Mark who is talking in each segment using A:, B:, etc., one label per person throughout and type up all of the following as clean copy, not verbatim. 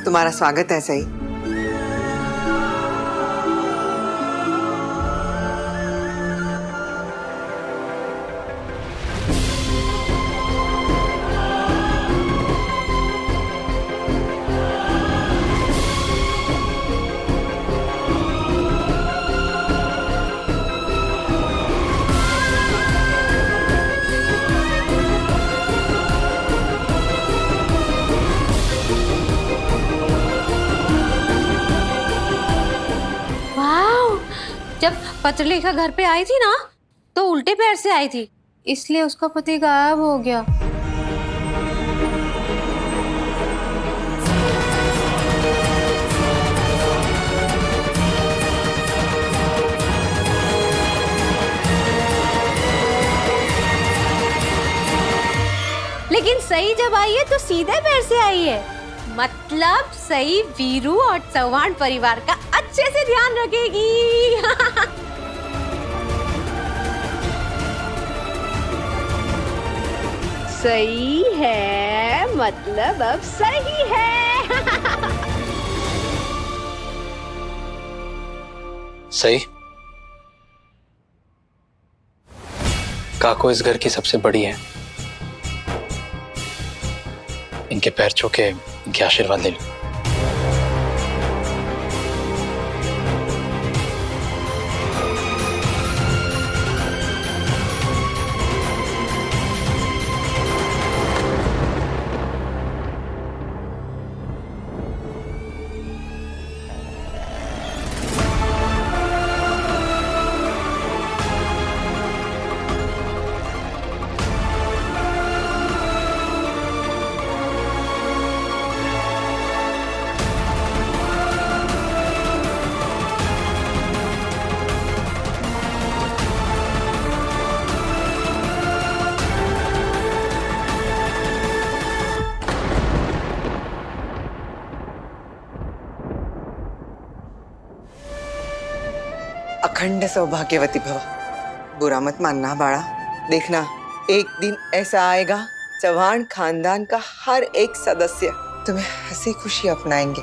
A: तुम्हारा स्वागत है सही।
B: जब पत्रलेखा घर पे आई थी ना तो उल्टे पैर से आई थी, इसलिए उसका पति गायब हो गया। लेकिन सही जब आई है तो सीधे पैर से आई है, मतलब सही वीरू और चौहान परिवार का अच्छे से ध्यान रखेगी। सही है मतलब अब सही है।
C: सही। काको इस घर की सबसे बड़ी है, इनके पैर छू के इनके आशीर्वाद ले लो।
A: अखंड सौभाग्यवती भव। बुरा मत मानना बाड़ा, देखना एक दिन ऐसा आएगा चौहान खानदान का हर एक सदस्य तुम्हें हंसी खुशी अपनाएंगे।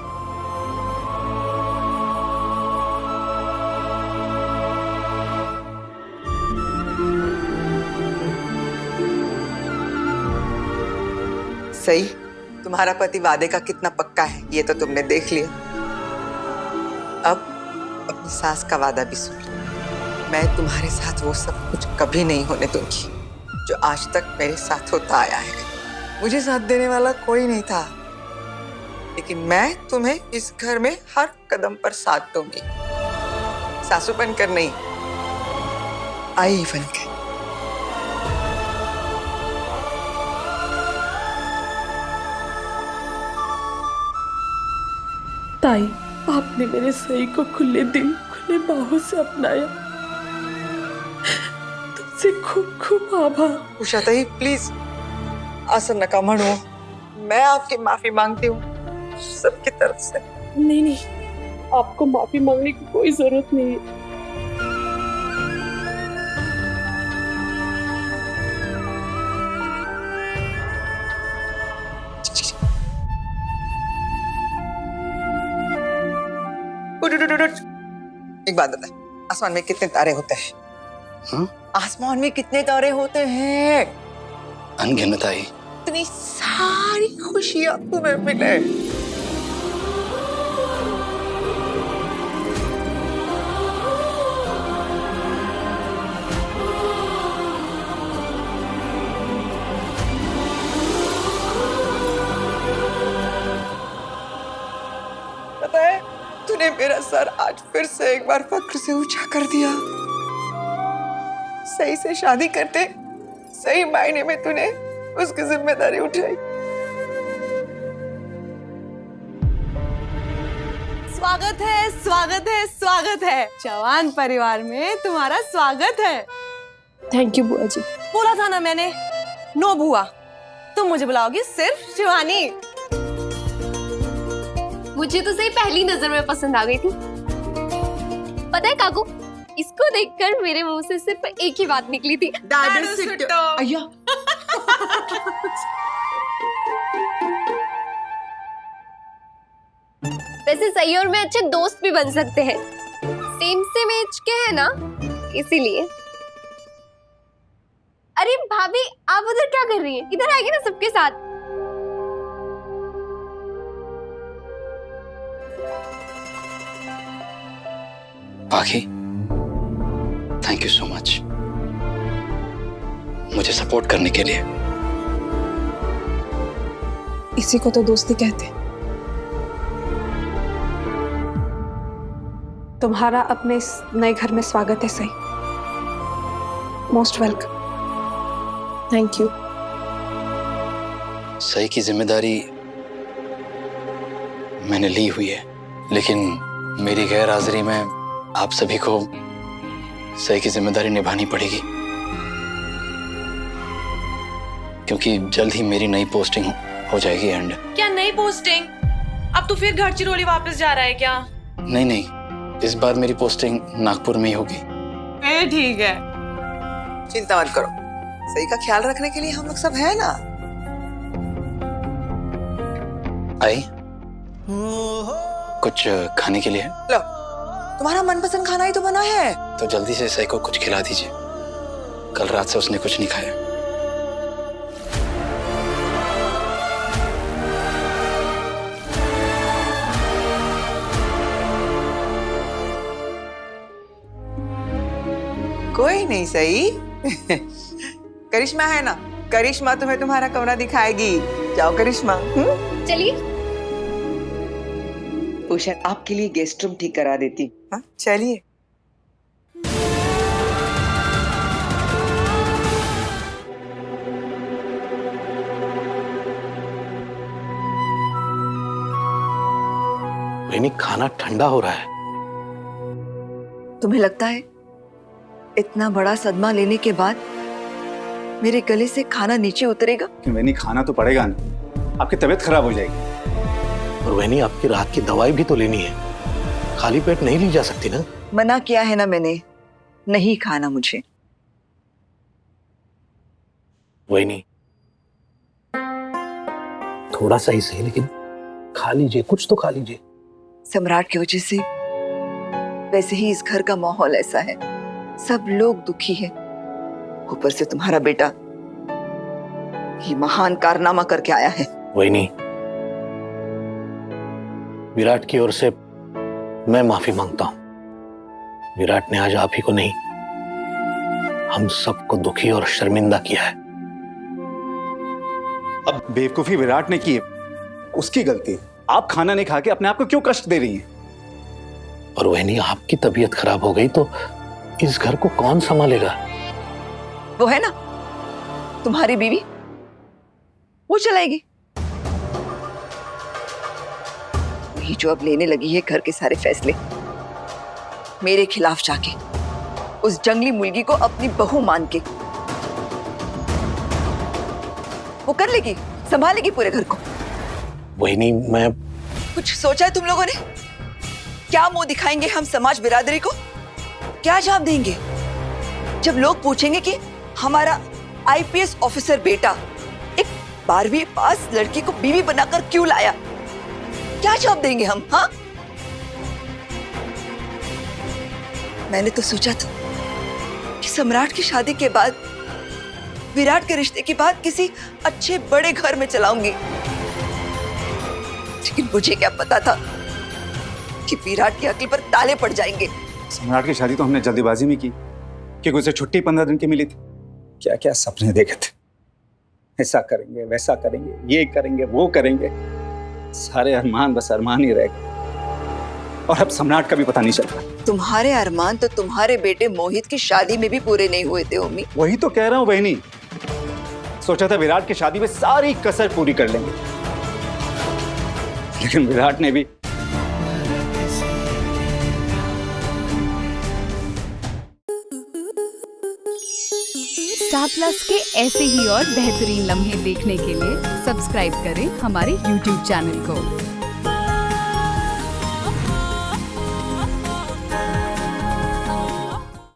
A: सही, तुम्हारा पति वादे का कितना पक्का है ये तो तुमने देख लिया। अब अपनी सास का वादा भी सुन लो। मैं तुम्हारे साथ वो सब कुछ कभी नहीं होने दूंगी जो आज तक मेरे साथ होता आया है। मुझे साथ देने वाला कोई नहीं था, लेकिन मैं तुम्हें इस घर में हर कदम पर साथ दूंगी, सासू बनकर नहीं, आई बनकर।
D: ताई, आपने मेरे सही को खुले दिल खुले बाहों से अपनाया, तुमसे खूब खूब आभार।
A: उषा ताई प्लीज असं नका म्हणू, मैं आपकी माफी मांगती हूँ सबकी तरफ से।
D: नहीं नहीं, आपको माफी मांगने की कोई जरूरत नहीं है।
A: एक बात बता, आसमान में कितने तारे होते हैं? आसमान में कितने तारे होते हैं?
C: अनगिनत आई।
A: इतनी सारी खुशियां तुम्हें मिले। पता है, तूने मेरा सर आज फिर से एक बार फख्र से ऊंचा कर दिया। सही से शादी करते सही मायने में तूने उसकी जिम्मेदारी उठाई।
E: स्वागत है, स्वागत है, स्वागत है। चौहान परिवार में तुम्हारा स्वागत है।
D: थैंक यू बुआ जी।
E: बोला था ना मैंने, नो बुआ, तुम मुझे बुलाओगी सिर्फ शिवानी।
B: मुझे तो सही पहली नजर में पसंद आ गई थी। पता है काकू, इसको देखकर मेरे मुंह से सिर्फ एक ही बात निकली थी,
E: दादू सुट्टो।
A: अय्या।
B: वैसे सही और मैं अच्छे दोस्त भी बन सकते हैं, सेम एज के हैं ना, इसीलिए। अरे भाभी, आप उधर क्या कर रही हैं? इधर आएगी ना सबके साथ।
C: पाखी, थैंक यू सो मच मुझे सपोर्ट करने के लिए।
D: इसी को तो दोस्ती कहते हैं। तुम्हारा अपने इस नए घर में स्वागत है सही। Most welcome. Thank you.
C: सही की जिम्मेदारी मैंने ली हुई है, लेकिन मेरी गैर हाजिरी में आप सभी को सही की जिम्मेदारी निभानी पड़ेगी, क्योंकि जल्द ही मेरी नई पोस्टिंग हो जाएगी। एंड
F: क्या नई पोस्टिंग? अब तो फिर गढ़चिरौली वापस जा रहा है क्या?
C: नहीं, इस बार मेरी पोस्टिंग नागपुर में ही होगी।
F: ठीक है।
A: चिंता मत करो, सही का ख्याल रखने के लिए हम लोग सब है ना।
C: आई कुछ खाने के लिए है?
A: लो, तुम्हारा मनपसंद खाना ही तो बना है।
C: तो जल्दी से सही को कुछ खिला दीजिए, कल रात से उसने कुछ नहीं खाया।
A: कोई नहीं सही। करिश्मा है ना, करिश्मा तुम्हें तुम्हारा कमरा दिखाएगी। जाओ करिश्मा।
B: चलिए।
A: उषा आपके लिए गेस्ट रूम ठीक करा देती। हाँ चलिए।
G: नहीं, खाना ठंडा हो रहा है।
H: तुम्हें लगता है इतना बड़ा सदमा लेने के बाद मेरे गले से खाना नीचे उतरेगा?
I: वैनी खाना तो पड़ेगा ना, आपकी तबीयत खराब हो जाएगी।
G: और वैनी आपकी रात की दवाई भी तो लेनी है, खाली पेट नहीं ली जा सकती ना।
H: मना किया है ना मैंने, नहीं खाना मुझे।
G: वैनी थोड़ा सा ही सही, लेकिन खा लीजिए, कुछ तो खा लीजिए।
H: सम्राट की वजह से वैसे ही इस घर का माहौल ऐसा है, सब लोग दुखी हैं। ऊपर से तुम्हारा बेटा ये महान कारनामा करके आया है।
G: वैनी, विराट की ओर से मैं माफी मांगता हूं। विराट ने आज आप ही को नहीं, हम सबको दुखी और शर्मिंदा किया है।
I: अब बेवकूफी विराट ने की है, उसकी गलती। आप खाना नहीं खा के अपने आप को क्यों कष्ट दे रही हैं?
G: और वैनी, आपकी तबीयत खराब हो गई तो इस घर को कौन संभालेगा?
H: वो है ना तुम्हारी बीवी, वो चलाएगी। वही जो अब लेने लगी है घर के सारे फैसले मेरे खिलाफ जाके, उस जंगली मुर्गी को अपनी बहू मान के। वो कर लेगी, संभालेगी पूरे घर को।
G: वैनी, मैं
H: कुछ सोचा है तुम लोगों ने? क्या मुंह दिखाएंगे हम समाज बिरादरी को? क्या जवाब देंगे जब लोग पूछेंगे कि हमारा आईपीएस ऑफिसर बेटा एक 12वीं पास लड़की को बीवी बनाकर क्यों लाया? क्या जवाब देंगे हम? हाँ, मैंने तो सोचा था कि सम्राट की शादी के बाद, विराट के रिश्ते की बात किसी अच्छे बड़े घर में चलाऊंगी, लेकिन मुझे क्या पता था कि विराट की अक्ल पर ताले पड़ जाएंगे।
I: सम्राट की शादी तो हमने जल्दीबाजी में की, क्योंकि उसे छुट्टी 15 दिन की मिली थी। क्या क्या सपने देखे थे, ऐसा करेंगे, वैसा करेंगे, ये करेंगे, वो करेंगे। सारे अरमान बस अरमान ही रह गए, और अब सम्राट का भी पता नहीं चल रहा।
H: तुम्हारे अरमान तो तुम्हारे बेटे मोहित की शादी में भी पूरे नहीं हुए थे उम्मी।
I: वही तो कह रहा हूँ बहनी, सोचा था विराट की शादी में सारी कसर पूरी कर लेंगे, लेकिन विराट ने भी।
J: स्टार प्लस के ऐसे ही और बेहतरीन लम्हे देखने के लिए सब्सक्राइब करें हमारे YouTube चैनल को।